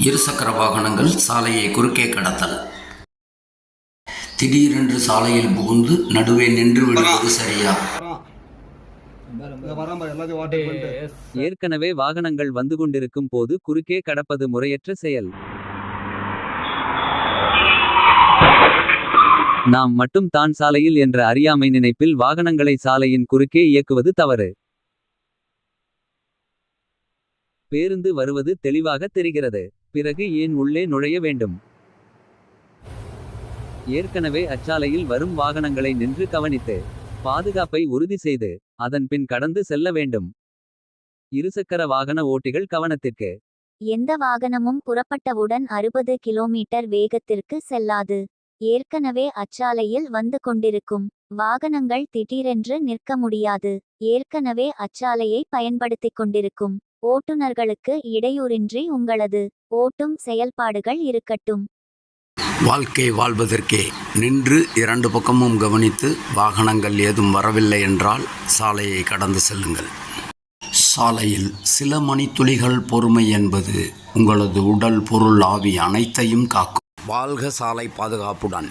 இருசக்கர வாகனங்கள் சாலையை குறுக்கே கடத்தல். திடீரென்று சாலையில் புகுந்து நடுவே நின்று விடுவது சரியா? ஏற்கனவே வாகனங்கள் வந்து கொண்டிருக்கும் போது குறுக்கே கடப்பது முறையற்ற செயல். நாம் மட்டும் தான் சாலையில் என்ற அறியாமை நினைப்பில் வாகனங்களை சாலையின் குறுக்கே இயக்குவது தவறு. பேருந்து வருவது தெளிவாக தெரிகிறது. பிறகு ஏன் உள்ளே நுழைய வேண்டும்? ஏற்கனவே அச்சாலையில் வரும் வாகனங்களை நின்று கவனித்து பாதுகாப்பை உறுதி செய்து அதன் பின் கடந்து செல்ல வேண்டும். இருசக்கர வாகன ஓட்டிகள் கவனத்திற்கு. எந்த வாகனமும் புறப்பட்டவுடன் 60 கிலோமீட்டர் வேகத்திற்கு செல்லாது. ஏற்கனவே அச்சாலையில் வந்து கொண்டிருக்கும் வாகனங்கள் திடீரென்று நிற்க முடியாது. ஏற்கனவே அச்சாலையை பயன்படுத்திக் கொண்டிருக்கும் ஓட்டுநர்களுக்கு இடையூறின்றி உங்களது ஓட்டும் செயல்பாடுகள் இருக்கட்டும். வாழ்க்கை வாழ்வதற்கே நின்று இரண்டு பக்கமும் கவனித்து வாகனங்கள் ஏதும் வரவில்லை என்றால் சாலையை கடந்து செல்லுங்கள். சாலையில் சில மணித்துளிகள் பொறுமை என்பது உங்களது உடல் பொருள் ஆவி அனைத்தையும் காக்கும். வாழ்க சாலை பாதுகாப்புடன்.